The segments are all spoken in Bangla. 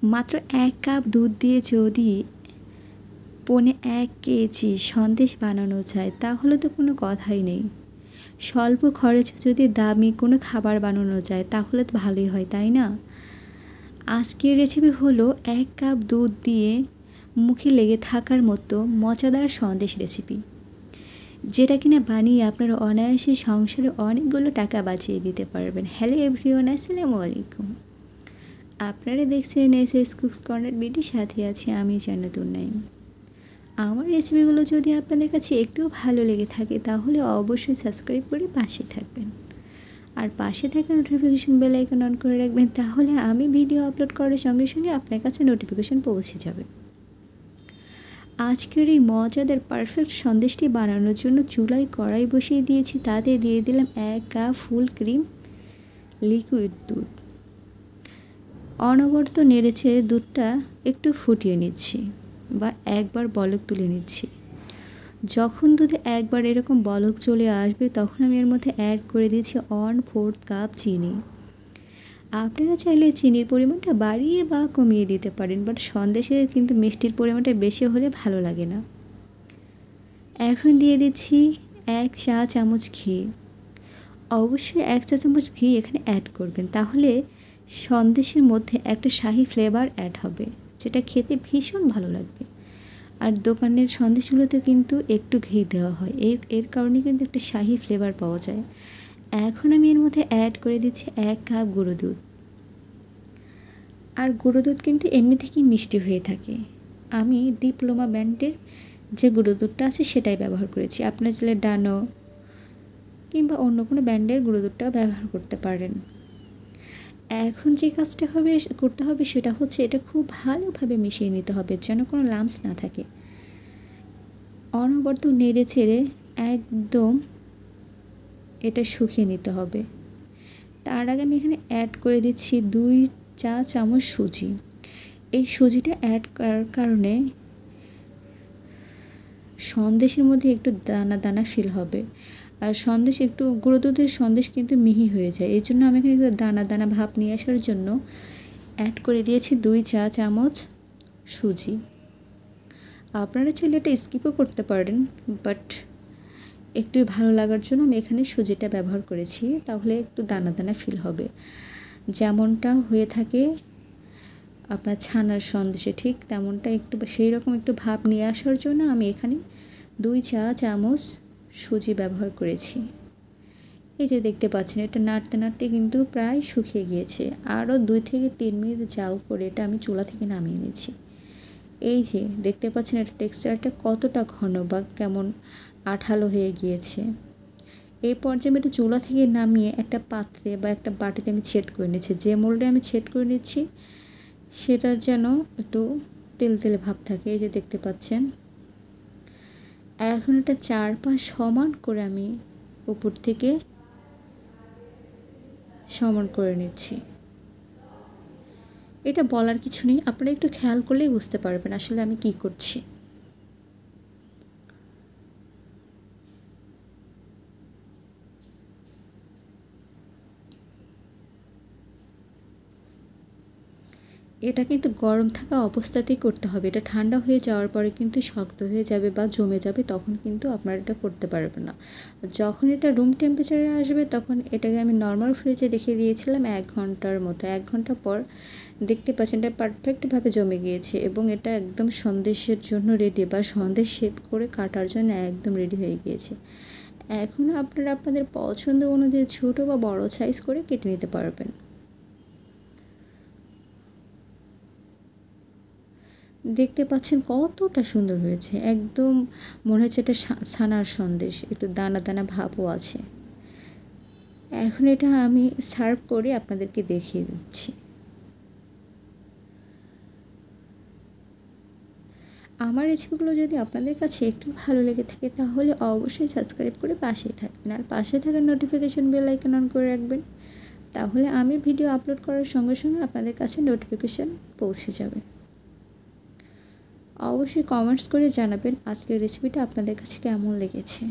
মাত্র 1 কাপ দুধ দিয়ে যদি 1.5 কেজি সন্দেশ বানানো যায় তাহলে তো কোনো কথাই নেই। স্বল্প খরচে যদি দামি কোনো খাবার বানানো যায় তাহলে তো ভালোই হয়, তাই না? আজকের রেসিপি হলো 1 কাপ দুধ দিয়ে মুখে লেগে থাকার মতো মজাদার সন্দেশ রেসিপি, যেটা কিনা বানিয়ে আপনারা অনায়াসে সংসারে অনেকগুলো টাকা বাঁচিয়ে দিতে পারবেন। হ্যালো এভরিওয়ান, আসসালামু আলাইকুম। আপনারা দেখছেন এসএস কুকস কর্নার বিডি, সাথে আছি আমি জান্নাতুন নাইম। আমার রেসিপিগুলো যদি আপনাদের কাছে একটু ভালো লেগে থাকে তাহলে অবশ্যই সাবস্ক্রাইব করে পাশে থাকবেন, আর পাশে থাকা নোটিফিকেশন বেল আইকন অন করে রাখবেন, তাহলে আমি ভিডিও আপলোড করার সঙ্গে সঙ্গে আপনার কাছে নোটিফিকেশন পৌঁছে যাবে। আজকের এই মজাদার পারফেক্ট সন্দেশটি বানানোর জন্য চুলায় কড়াই বসিয়ে দিয়েছি, তাতে দিয়ে দিলাম 1 কাপ ফুল ক্রিম লিকুইড দুধ। অনবরত নেড়েছে দুধটা একটু ফুটিয়ে নিচ্ছি বা একবার বলক তুলে নিচ্ছি। যখন দুধে একবার এরকম বলক চলে আসবে তখন আমি এর মধ্যে অ্যাড করে দিয়েছি 1/4 কাপ চিনি। আপনারা চাইলে চিনির পরিমাণটা বাড়িয়ে বা কমিয়ে দিতে পারেন, বাট সন্দেশে কিন্তু মিষ্টির পরিমাণটা বেশি হলে ভালো লাগে না। এখন দিয়ে দিচ্ছি 1 চা চামচ ঘি। অবশ্যই 1 চা চামচ ঘি এখানে অ্যাড করবেন, তাহলে সন্দেশের মধ্যে একটা শাহি ফ্লেভার অ্যাড হবে, যেটা খেতে ভীষণ ভালো লাগবে। আর দোকানের সন্দেশগুলোতে কিন্তু একটু ঘি দেওয়া হয়, এর কারণে কিন্তু একটা শাহি ফ্লেভার পাওয়া যায়। এখন আমি এর মধ্যে অ্যাড করে দিচ্ছি 1 কাপ গুঁড়ো দুধ। আর গুঁড়ো দুধ কিন্তু এমনি থেকেই মিষ্টি হয়ে থাকে। আমি ডিপ্লোমা ব্র্যান্ডের যে গুঁড়ো দুধটা আছে সেটাই ব্যবহার করেছি। আপনারা চাইলে ডানো কিংবা অন্য কোনো ব্র্যান্ডের গুঁড়ো দুধটাও ব্যবহার করতে পারেন। এখন যে কাজটা করতে হবে সেটা হচ্ছে এটা খুব ভালোভাবে মিশিয়ে নিতে হবে, যেন কোনো লাম্পস না থাকে। অনবরত নেড়ে চেড়ে একদম এটা শুকিয়ে নিতে হবে। তার আগে আমি এখানে অ্যাড করে দিচ্ছি 2 চা চামচ সুজি। এই সুজিটা অ্যাড করার কারণে সন্দেশের মধ্যে একটু দানা দানা ফিল হবে, আর সন্দেশ একটু গুঁড়ো দুধের সন্দেশ কিন্তু মিহি হয়ে যায়। এই জন্য আমি এখানে একটু দানা দানা ভাব নিয়ে আসার জন্য অ্যাড করে দিয়েছি 2 চা চামচ সুজি। আপনারা চাইলে এটা স্কিপও করতে পারেন, বাট একটু ভালো লাগার জন্য আমি এখানে সুজিটা ব্যবহার করেছি, তাহলে একটু দানা দানা ফিল হবে, যেমনটা হয়ে থাকে আপনার ছানার সন্দেশে, ঠিক তেমনটা একটু সেই রকম একটু ভাব নিয়ে আসার জন্য আমি এখানে 2 চা চামচ সুজি ব্যবহার করেছি। এই যে দেখতে পাচ্ছেন এটা নাড়তে নাড়তে কিন্তু প্রায় শুকিয়ে গিয়েছে। আরও 2 থেকে 3 মিনিট জাল করে এটা আমি চুলা থেকে নামিয়ে নিয়েছি। এই যে দেখতে পাচ্ছেন এটা টেক্সচারটা কতটা ঘন বা কেমন আঠালো হয়ে গিয়েছে। এই পর্যায়ে আমি এটা চুলা থেকে নামিয়ে একটা পাত্রে বা একটা বাটিতে আমি ছেট করে নিচ্ছি। যে মোল্ডে আমি ছেট করে নিচ্ছি সেটার যেন একটু তেল তেলে ভাব থাকে। এই যে দেখতে পাচ্ছেন এখন এটা 4 পাশ সমান করে আমি উপর থেকে সমান করে নিচ্ছি। এটা বলার কিছু নেই, আপনারা একটু খেয়াল করলেই বুঝতে পারবেন আসলে আমি কি করছি। এটা কিন্তু গরম থাকা অবস্থাতেই করতে হবে। এটা ঠান্ডা হয়ে যাওয়ার পরে কিন্তু শক্ত হয়ে যাবে বা জমে যাবে, তখন কিন্তু আপনারা এটা করতে পারবেন না। যখন এটা রুম টেম্পারেচারে আসবে তখন এটাকে আমি নর্মাল ফ্রিজে রেখে দিয়েছিলাম 1 ঘন্টার মতো। 1 ঘন্টা পর দেখতে পাচ্ছেন এটা পারফেক্টভাবে জমে গিয়েছে এবং এটা একদম সন্দেশের জন্য রেডি, বা সন্দেশ শেপ করে কাটার জন্য একদম রেডি হয়ে গিয়েছে। এখন আপনারা আপনাদের পছন্দ অনুযায়ী ছোটো বা বড় সাইজ করে কেটে নিতে পারবেন। দেখতে পাচ্ছেন কতটা সুন্দর হয়েছে, একদম মনে হচ্ছে এটা ছানার সন্দেশ, একটু দানা দানা ভাবও আছে। এখন এটা আমি সার্ভ করে আপনাদেরকে দেখিয়ে দিচ্ছি। আমার রেসিপিগুলো যদি আপনাদের কাছে একটু ভালো লেগে থাকে তাহলে অবশ্যই সাবস্ক্রাইব করে পাশেই থাকবেন, আর পাশে থাকা নোটিফিকেশন বেল আইকন অন করে রাখবেন, তাহলে আমি ভিডিও আপলোড করার সঙ্গে সঙ্গে আপনাদের কাছে নোটিফিকেশন পৌঁছে যাবে। অবশ্যই কমেন্টস করে জানাবেন আজকের রেসিপিটা আপনাদের কাছে কেমন লেগেছে।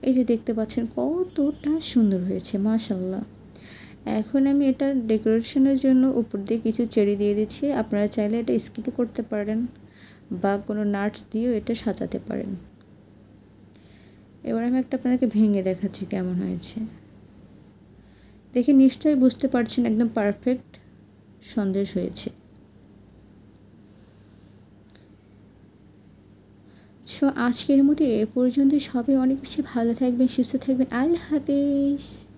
এই যে দেখতে পাচ্ছেন কতটা সুন্দর হয়েছে, মাশাআল্লাহ। এখন আমি এটা ডেকোরেশনের জন্য উপর দিয়ে কিছু চেরি দিয়ে দিচ্ছি। আপনারা চাইলে এটা স্কিপ করতে পারেন বা কোনো নাটস দিয়েও এটা সাজাতে পারেন। এবার আমি একটা আপনাদেরকে ভেঙে দেখাচ্ছি কেমন হয়েছে। দেখে নিশ্চয়ই বুঝতে পারছেন একদম পারফেক্ট সন্দেশ হয়েছে। সো আজকের মতো এ পর্যন্ত। সবাই অনেক বেশি ভালো থাকবেন, সুস্থ থাকবেন। আল্লাহ হাফেজ।